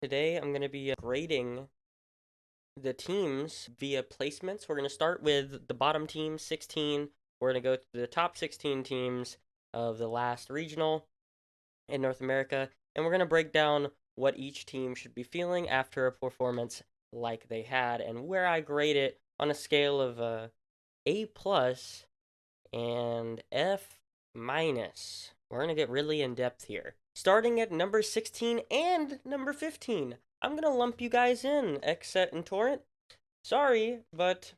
Today I'm going to be grading the teams via placements. We're going to start with the bottom team, 16. We're going to go to the top 16 teams of the last regional in North America, and we're going to break down what each team should be feeling after a performance like they had, and where I grade it on a scale of A plus and F minus. We're going to get really in depth here. Starting at number 16 and number 15. I'm going to lump you guys in, Xset and Torrent. Sorry, but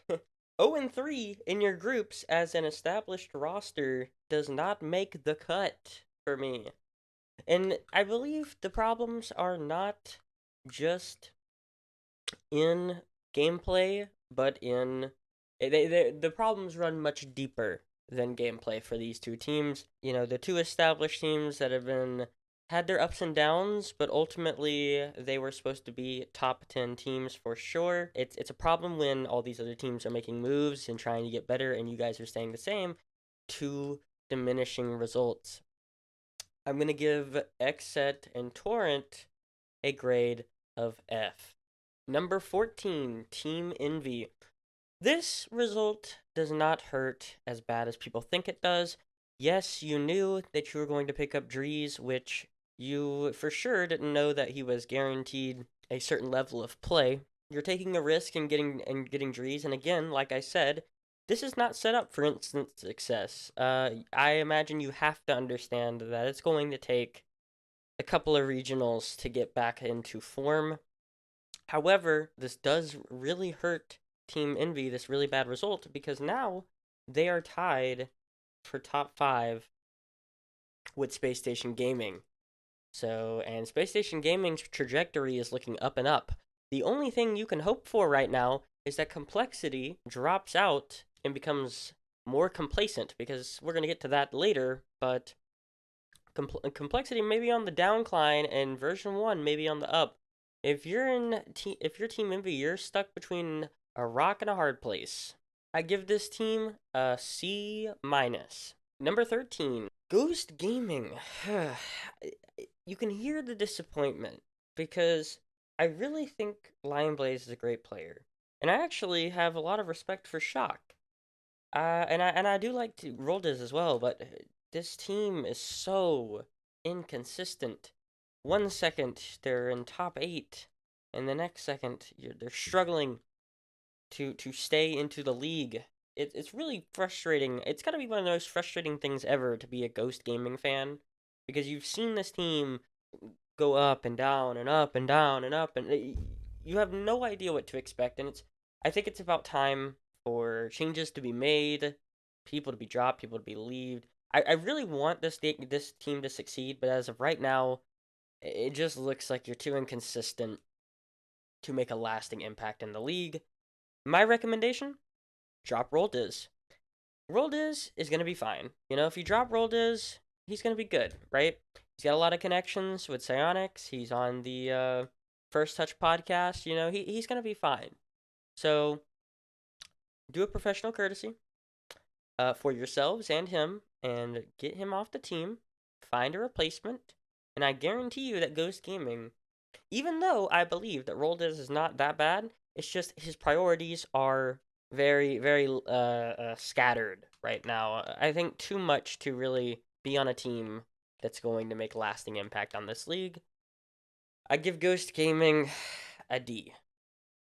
0 and 3 in your groups as an established roster does not make the cut for me. And I believe the problems are not just in gameplay, but in the problems run much deeper than gameplay for these two teams. You know, the two established teams that have been had their ups and downs, but ultimately they were supposed to be top 10 teams for sure. It's a problem when all these other teams are making moves and trying to get better and you guys are staying the same. Two diminishing results. I'm going to give Xset and Torrent a grade of F. Number 14, Team Envy. This result does not hurt as bad as people think it does. Yes, you knew that you were going to pick up Drees, which you for sure didn't know that he was guaranteed a certain level of play. You're taking a risk in getting Drees, and again, like I said, this is not set up for instant success. I imagine you have to understand that it's going to take a couple of regionals to get back into form. However, this does really hurt Team Envy, this really bad result, because now they are tied for top 5 with Space Station Gaming. And Space Station Gaming's trajectory is looking up and up. The only thing you can hope for right now is that Complexity drops out and becomes more complacent, because we're going to get to that later, but Complexity may be on the downcline and version 1 may be on the up. If you're Team Envy, you're stuck between a rock and a hard place. I give this team a C minus. Number 13, Ghost Gaming. You can hear the disappointment because I really think Lion Blaze is a great player, and I actually have a lot of respect for Shock. And I do like to Roldiz as well, but this team is so inconsistent. 1 second they're in top 8, and the next second they're struggling to stay into the league. It's really frustrating. It's got to be one of the most frustrating things ever to be a Ghost Gaming fan, because you've seen this team go up and down and up and down and up, and you have no idea what to expect. And I think it's about time for changes to be made, people to be dropped, people to be relieved. I really want this team to succeed, but as of right now, it just looks like you're too inconsistent to make a lasting impact in the league. My recommendation, drop Roldiz. Roldiz is going to be fine. You know, if you drop Roldiz, he's going to be good, right? He's got a lot of connections with Psionics. He's on the First Touch podcast. You know, he's going to be fine. So, do a professional courtesy for yourselves and him, and get him off the team. Find a replacement, and I guarantee you that Ghost Gaming, even though I believe that Roldiz is not that bad, it's just his priorities are very, very scattered right now. I think too much to really be on a team that's going to make lasting impact on this league. I give Ghost Gaming a D.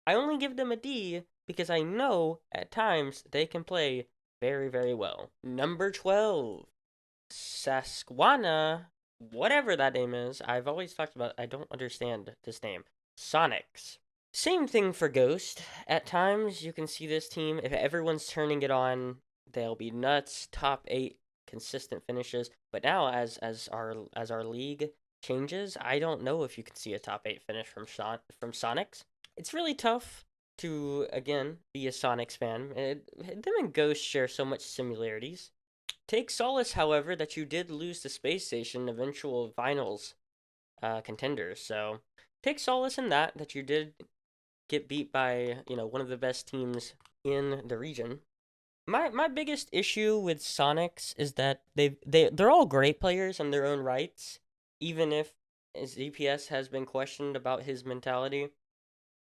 I only give them a D because I know at times they can play very, very well. Number 12, Sasquana, whatever that name is. I've always talked about, I don't understand this name. Sonics. Same thing for Ghost. At times, you can see this team, if everyone's turning it on, they'll be nuts. Top 8 consistent finishes. But now, as our league changes, I don't know if you can see a top 8 finish from Sonics. It's really tough to, again, be a Sonics fan. Them and Ghost share so much similarities. Take solace, however, that you did lose to Space Station eventual finals contenders. So take solace in that you did get beat by, you know, one of the best teams in the region. My biggest issue with Sonics is that they're all great players in their own rights, even if ZPS has been questioned about his mentality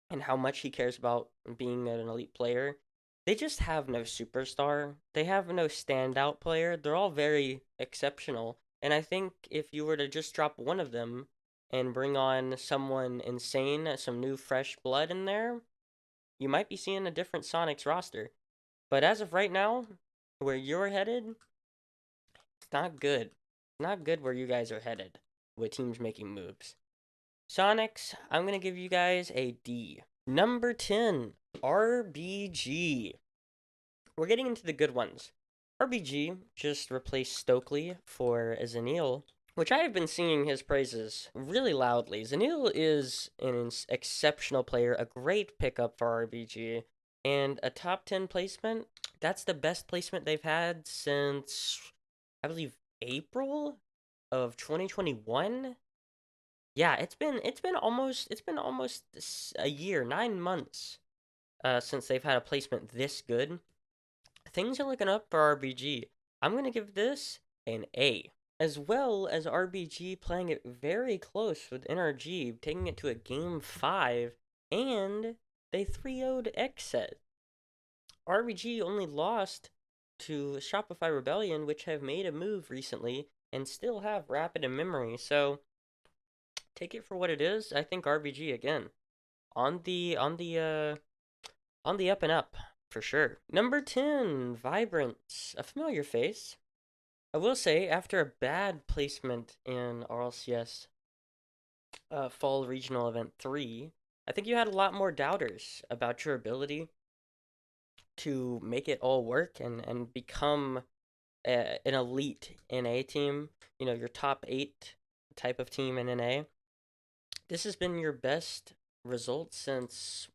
and how much he cares about being an elite player. They just have no superstar. They have no standout player. They're all very exceptional. And I think if you were to just drop one of them and bring on someone insane, some new fresh blood in there, you might be seeing a different Sonics roster. But as of right now, where you're headed, it's not good. Not good where you guys are headed with teams making moves. Sonics, I'm going to give you guys a D. Number 10, RBG. We're getting into the good ones. RBG just replaced Stokely for Zanil, which I have been singing his praises really loudly. Zanil is an exceptional player, a great pickup for RBG, and a top 10 placement. That's the best placement they've had since, I believe, April of 2021. Yeah, it's been almost a year, 9 months, since they've had a placement this good. Things are looking up for RBG. I'm gonna give this an A. As well as RBG playing it very close with NRG, taking it to a game 5, and they 3-0'd Xset. RBG only lost to Shopify Rebellion, which have made a move recently and still have Rapid in memory. So take it for what it is. I think RBG again on the up and up for sure. Number 10, Vibrance, a familiar face. I will say, after a bad placement in RLCS Fall Regional Event 3, I think you had a lot more doubters about your ability to make it all work and become an elite NA team, your top 8 type of team in NA. This has been your best result since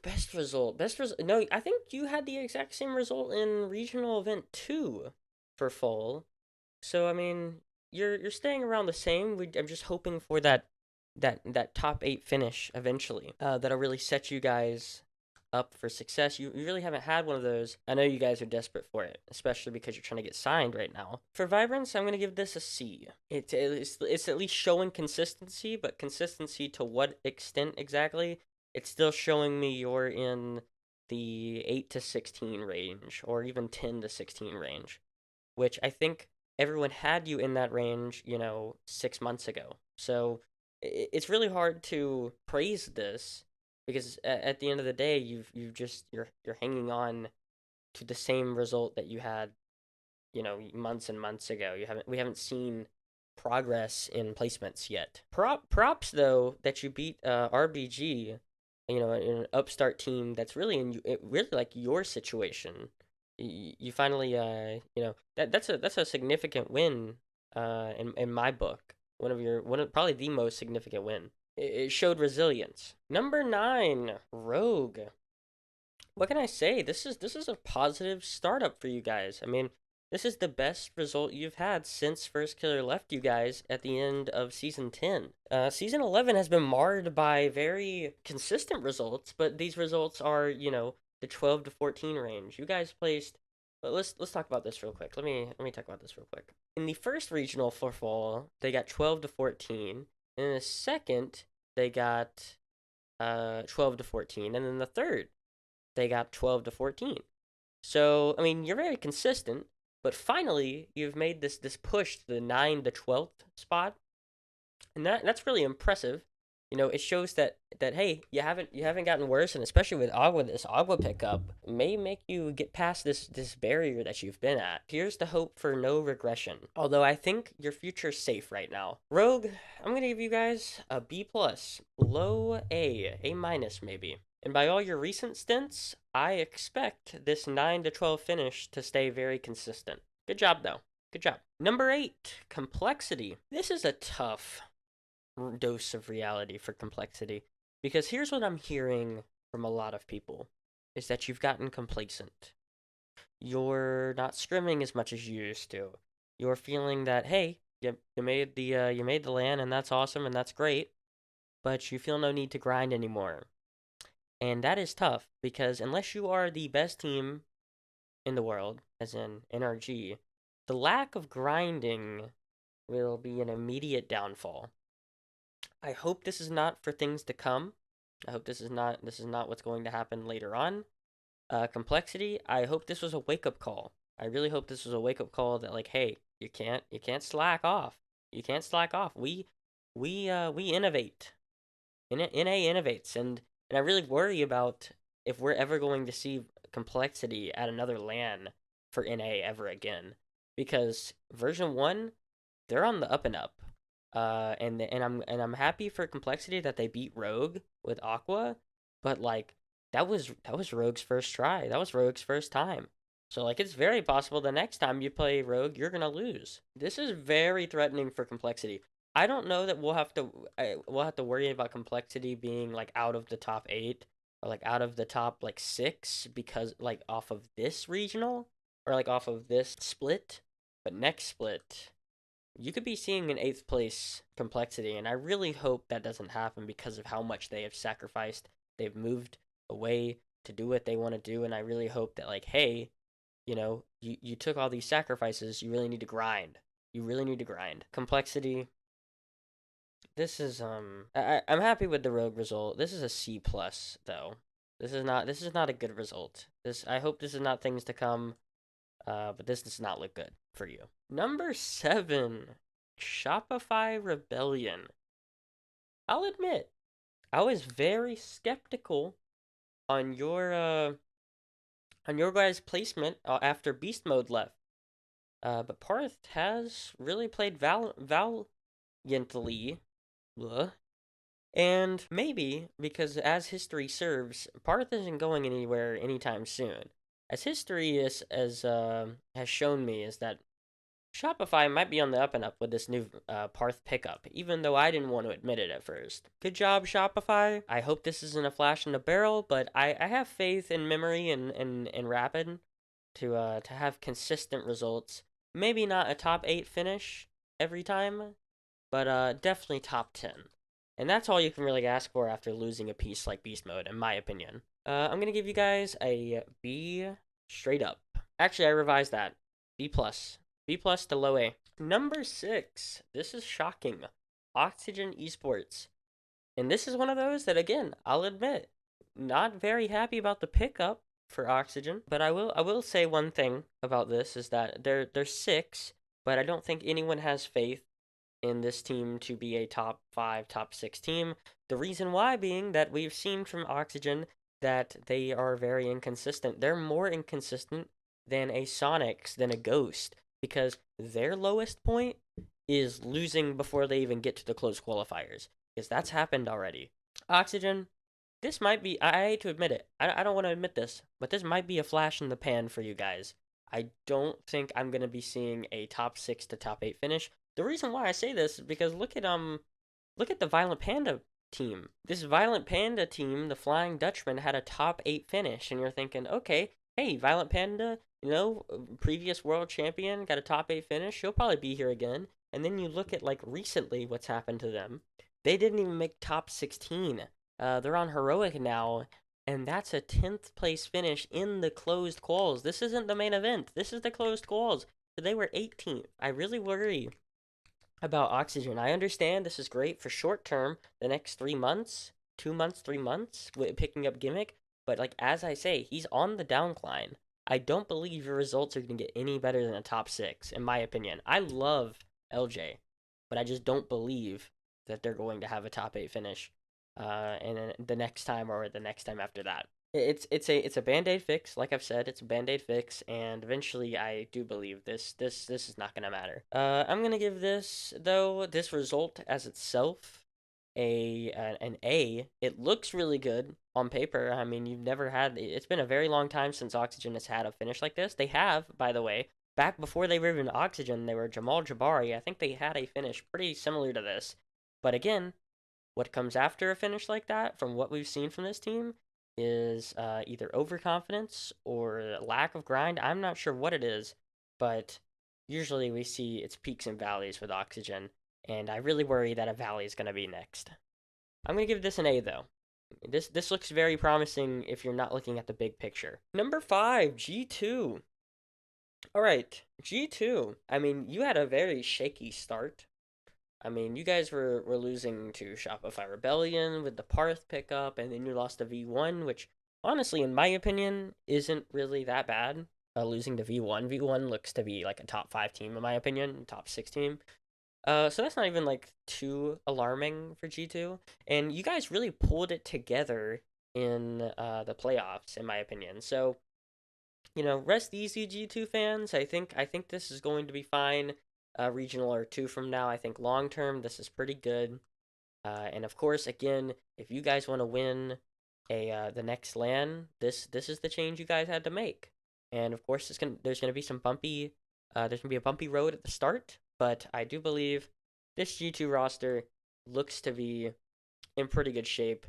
best result. No, I think you had the exact same result in regional event 2 for fall. So I mean, you're staying around the same. I'm just hoping for that top 8 finish eventually. That'll really set you guys up for success. You really haven't had one of those. I know you guys are desperate for it, especially because you're trying to get signed right now. For Vibrance, I'm going to give this a C. It's at least showing consistency, but consistency to what extent exactly? It's still showing me you're in the 8 to 16 range, or even 10 to 16 range, which I think everyone had you in that range, 6 months ago. So it's really hard to praise this because at the end of the day, you're hanging on to the same result that you had, months and months ago. We haven't seen progress in placements yet. Props though that you beat RBG, in an upstart team that's really like your situation. You finally, that's a significant win, in my book. Probably the most significant win. It showed resilience. Number 9, Rogue. What can I say? This is a positive startup for you guys. I mean, this is the best result you've had since First Killer left you guys at the end of Season 10. Season 11 has been marred by very consistent results, but these results are, the 12 to 14 range. You guys placed. Let's talk about this real quick. Let me talk about this real quick. In the first regional for fall, they got 12 to 14. In the second, they got 12 to 14, and then the third, they got 12 to 14. So, I mean, you're very consistent, but finally, you've made this push to the 9 to 12th spot, and that's really impressive. It shows that hey, you haven't gotten worse, and especially with this Agua pickup may make you get past this barrier that you've been at. Here's the hope for no regression. Although I think your future's safe right now. Rogue, I'm gonna give you guys a B plus, low A minus maybe. And by all your recent stints, I expect this 9 to 12 finish to stay very consistent. Good job though. Good job. Number 8, complexity. This is a tough dose of reality for complexity, because here's what I'm hearing from a lot of people is that you've gotten complacent. You're not scrimming as much as you used to. You're feeling that hey, you made the LAN, and that's awesome and that's great, but you feel no need to grind anymore. And that is tough because unless you are the best team in the world, as in NRG, the lack of grinding will be an immediate downfall. I hope this is not for things to come. I hope this is not what's going to happen later on. Complexity, I hope this was a wake-up call. I really hope this was a wake-up call that, like, hey, you can't slack off. You can't slack off. We innovate. NA innovates, and I really worry about if we're ever going to see complexity at another LAN for NA ever again, because version 1, they're on the up and up. And I'm happy for complexity that they beat Rogue with Aqua, but like that was Rogue's first try. That was Rogue's first time. So like it's very possible the next time you play Rogue, you're gonna lose. This is very threatening for complexity. I don't know that we'll have to worry about complexity being like out of the top 8 or like out of the top like 6 because like off of this regional or like off of this split, but next split you could be seeing an 8th place complexity, and I really hope that doesn't happen because of how much they have sacrificed. They've moved away to do what they want to do, and I really hope that, like, hey, you took all these sacrifices, you really need to grind. You really need to grind. Complexity. This is I'm happy with the Rogue result. This is a C plus though. This is not a good result. I hope this is not things to come. But this does not look good for you. Number 7, Shopify Rebellion. I'll admit, I was very skeptical on your guys' placement after Beast Mode left. But Parth has really played valiantly. And maybe, because as history serves, Parth isn't going anywhere anytime soon. As history has shown me, is that Shopify might be on the up and up with this new Parth pickup, even though I didn't want to admit it at first. Good job, Shopify. I hope this isn't a flash in the barrel, but I have faith in Memory and Rapid to have consistent results. Maybe not a top 8 finish every time, but definitely top 10. And that's all you can really ask for after losing a piece like Beast Mode, in my opinion. I'm gonna give you guys a B straight up. Actually, I revised that. B plus. B plus to low A. Number 6. This is shocking. Oxygen Esports. And this is one of those that, again, I'll admit, not very happy about the pickup for Oxygen. But I will say one thing about this is that they're 6, but I don't think anyone has faith in this team to be a top 5, top 6 team. The reason why being that we've seen from Oxygen that they are very inconsistent. They're more inconsistent than a Sonics, than a Ghost, because their lowest point is losing before they even get to the close qualifiers, because that's happened already. Oxygen, this might be, I hate to admit it, I don't want to admit this, but this might be a flash in the pan for you guys. I don't think I'm going to be seeing a top 6 to top 8 finish. The reason why I say this is because look at the Violent Panda team. This Violent Panda team, the Flying Dutchman, had a top 8 finish, and you're thinking, okay, hey, Violent Panda, previous world champion, got a top 8 finish, he'll probably be here again. And then you look at, like, recently what's happened to them. They didn't even make top 16. They're on Heroic now, and that's a 10th place finish in the closed quals. This isn't the main event. This is the closed quals. So they were 18th. I really worry about Oxygen. I understand this is great for short term, the next 3 months, 2 months, 3 months, with picking up Gimmick, but like as I say, he's on the downcline. I don't believe your results are going to get any better than a top 6, in my opinion. I love LJ, but I just don't believe that they're going to have a top 8 finish, and then the next time or the next time after that. It's a band-aid fix, like I've said, it's a band-aid fix, and eventually I do believe this is not gonna matter. I'm gonna give this result as itself an A. It looks really good on paper. I mean, it's been a very long time since Oxygen has had a finish like this. They have, by the way, back before they were even Oxygen, they were Jamal Jabari. I think they had a finish pretty similar to this. But again, what comes after a finish like that, from what we've seen from this team, is either overconfidence or lack of grind. I'm not sure what it is, but usually we see its peaks and valleys with Oxygen, and I really worry that a valley is going to be next. I'm going to give this an A, though. This looks very promising if you're not looking at the big picture. Number 5, G2. All right, G2. I mean, you had a very shaky start. I mean, you guys were losing to Shopify Rebellion with the Parth pickup, and then you lost to V1, which honestly, in my opinion, isn't really that bad. Losing to V1. V1 looks to be like a top 5 team, in my opinion, top 6 team. So that's not even like too alarming for G2. And you guys really pulled it together in the playoffs, in my opinion. So, rest easy, G2 fans. I think this is going to be fine. Regional or two from now, I think long term this is pretty good. And of course, again, if you guys want to win the next LAN, this is the change you guys had to make. And of course, there's gonna be some bumpy there's gonna be a bumpy road at the start, but I do believe this G2 roster looks to be in pretty good shape.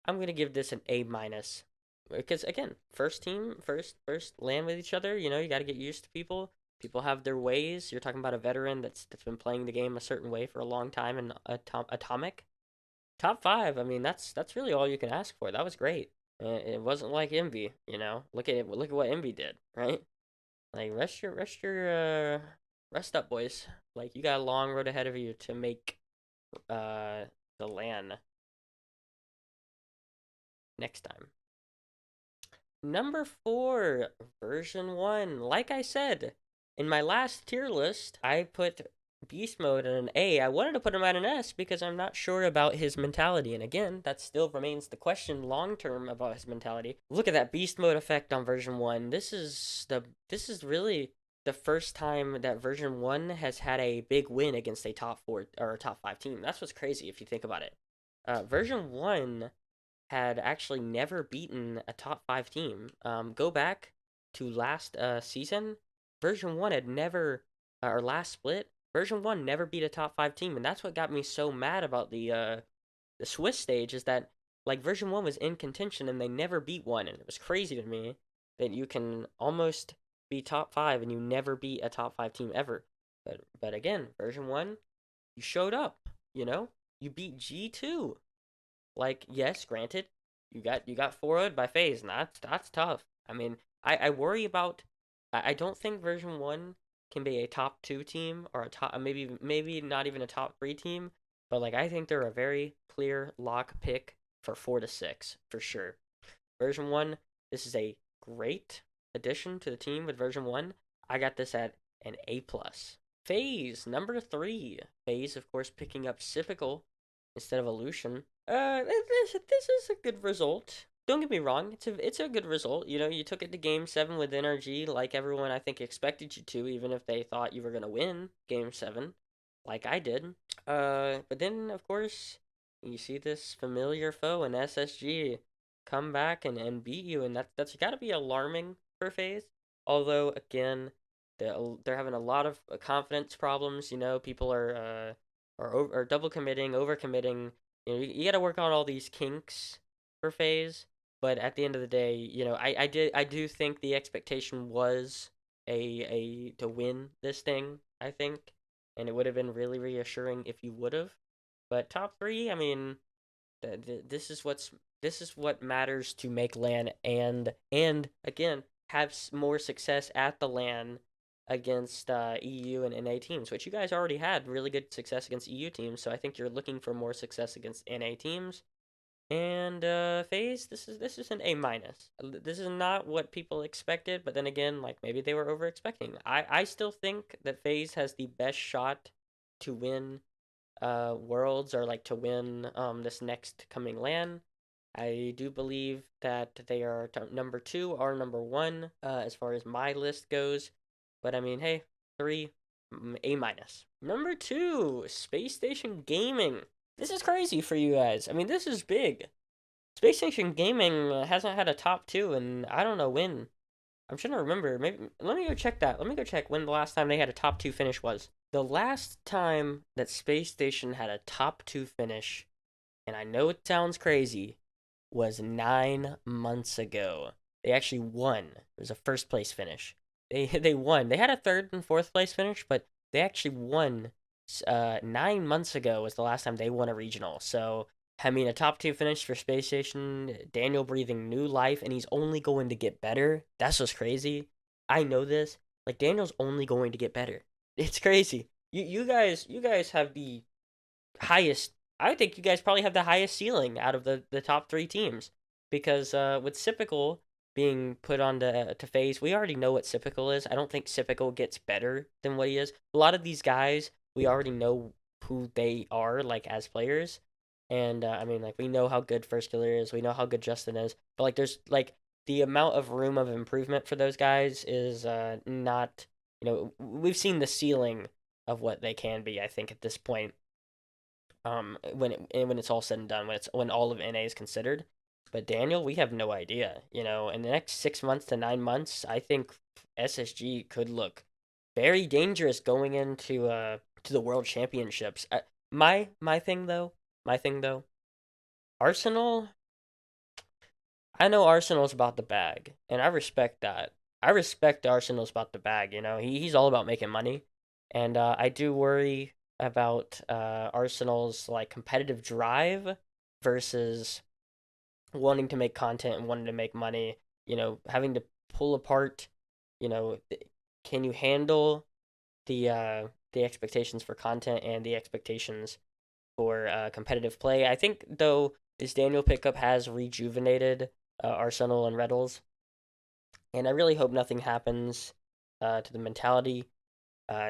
I'm gonna give this an A minus because again, first team, first land with each other. You got to get used to people. People have their ways. You're talking about a veteran that's been playing the game a certain way for a long time, and Atomic top five. I mean, that's really all you can ask for. That was great. It wasn't like Envy. Look at it. Look at what Envy did, right? Like rest up, boys. Like you got a long road ahead of you to make the LAN next time. Number 4, version 1. Like I said, in my last tier list, I put Beast Mode at an A. I wanted to put him at an S because I'm not sure about his mentality. And again, that still remains the question long term about his mentality. Look at that Beast Mode effect on version 1. This is really the first time that version 1 has had a big win against a top 4 or a top 5 team. That's what's crazy if you think about it. Version 1 had actually never beaten a top 5 team. Go back to last season, version 1 had never, or last split, version 1 never beat a top 5 team, and that's what got me so mad about the Swiss stage is that like version 1 was in contention and they never beat one, and it was crazy to me that you can almost be top 5 and you never beat a top 5 team ever. But again, version 1, you showed up, you beat G2. Like, yes, granted, you got 4-0'd by FaZe, and that's tough. I mean, I worry about. I don't think version 1 can be a top 2 team or a top maybe not even a top 3 team, but like I think they're a very clear lock pick for 4 to 6 for sure. Version 1, this is a great addition to the team with version 1. I got this at an A plus. FaZe number 3. FaZe, of course, picking up Sypical instead of Illusion. This is a good result. Don't get me wrong, it's a good result. You took it to Game 7 with NRG like everyone I think expected you to, even if they thought you were gonna win Game 7, like I did. But then of course you see this familiar foe in SSG come back and beat you, and that's got to be alarming for FaZe. Although again, they're having a lot of confidence problems. People are double committing, over committing. You got to work on all these kinks for FaZe, but at the end of the day, I do think the expectation was a to win this thing. I think, and it would have been really reassuring if you would have. But top 3, I mean, this is what matters to make LAN and again have more success at the LAN against EU and NA teams, which you guys already had really good success against EU teams. So I think you're looking for more success against NA teams. And FaZe, this is an A minus. This is not what people expected, but then again, like maybe they were over expecting. I still think that FaZe has the best shot to win Worlds or like to win this next coming LAN. I do believe that they are number 2 or number 1 as far as my list goes. But I mean, hey, 3, A minus. Number 2, Space Station Gaming. This is crazy for you guys. I mean, this is big. Space Station Gaming hasn't had a top 2 and I don't know when. I'm trying to remember. Maybe let me go check that. Let me go check when the last time they had a top 2 finish was. The last time that Space Station had a top 2 finish, and I know it sounds crazy, was 9 months ago. They actually won. It was a first place finish. They won. They had a third and fourth place finish, but they actually won. 9 months ago was the last time they won a regional. So I mean, a top 2 finish for Space Station. Daniel breathing new life, and he's only going to get better. That's just crazy. I know this. Like Daniel's only going to get better. It's crazy. You guys have the highest. I think you guys probably have the highest ceiling out of the top three teams because with Sypical being put on to phase, we already know what Sypical is. I don't think Sypical gets better than what he is. A lot of these guys, we already know who they are like as players, and I mean like we know how good First Killer is, we know how good Justin is, but like there's like the amount of room of improvement for those guys is not. We've seen the ceiling of what they can be. I think at this point, when it's all said and done, when all of NA is considered. But Daniel, we have no idea. In the next 6 months to 9 months, I think SSG could look very dangerous going into to the World Championships. My thing though, Arsenal. I know Arsenal's about the bag, and I respect that. I respect Arsenal's about the bag. He's all about making money, and I do worry about Arsenal's like competitive drive versus wanting to make content and wanting to make money. Having to pull apart. You know, can you handle the expectations for content and the expectations for competitive play? I think though this Daniel pickup has rejuvenated Arsenal and Reddles, and I really hope nothing happens to the mentality.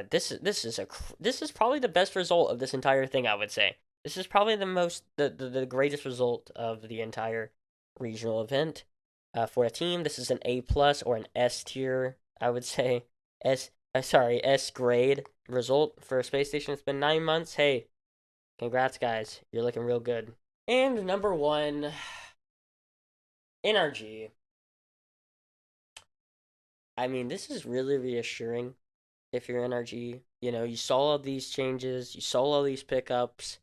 This is probably the best result of this entire thing. I would say this is probably the greatest result of the entire regional event for a team. This is an A+ or an S tier. I would say S grade result for a space station. It's been 9 months. Hey, congrats guys, you're looking real good. And number one, NRG. I mean, this is really reassuring if you're NRG. You saw all these changes, you saw all these pickups.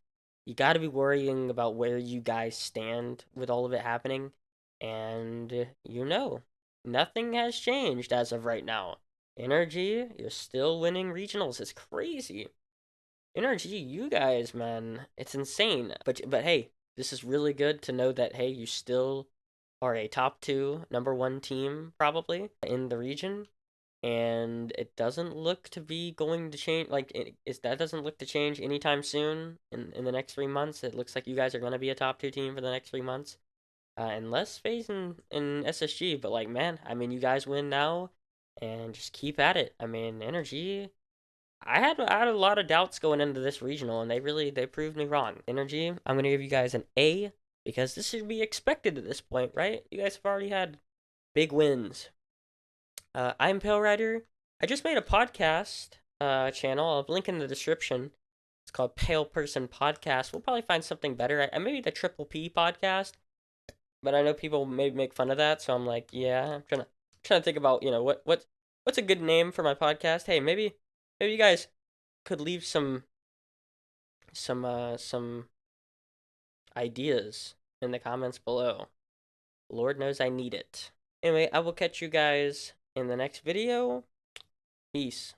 You got to be worrying about where you guys stand with all of it happening. And nothing has changed as of right now. NRG, you're still winning regionals. It's crazy. NRG, you guys, man, it's insane. But hey, this is really good to know that hey, you still are a top two, number one team probably in the region, and it doesn't look to be going to change. That doesn't look to change anytime soon. In the next 3 months, it looks like you guys are gonna be a top two team for the next 3 months, unless FaZe in SSG. But like, man, I mean, you guys win now, and just keep at it. I mean, NRG. I had a lot of doubts going into this regional, and they proved me wrong. NRG, I'm gonna give you guys an A because this should be expected at this point, right? You guys have already had big wins. I'm Pale Rider. I just made a podcast channel. I'll link in the description. It's called Pale Person Podcast. We'll probably find something better. Maybe the Triple P podcast, but I know people may make fun of that, so I'm like, yeah, I'm trying to think about what's a good name for my podcast. Hey, maybe you guys could leave some ideas in the comments below. Lord knows I need it. Anyway, I will catch you guys in the next video. Peace.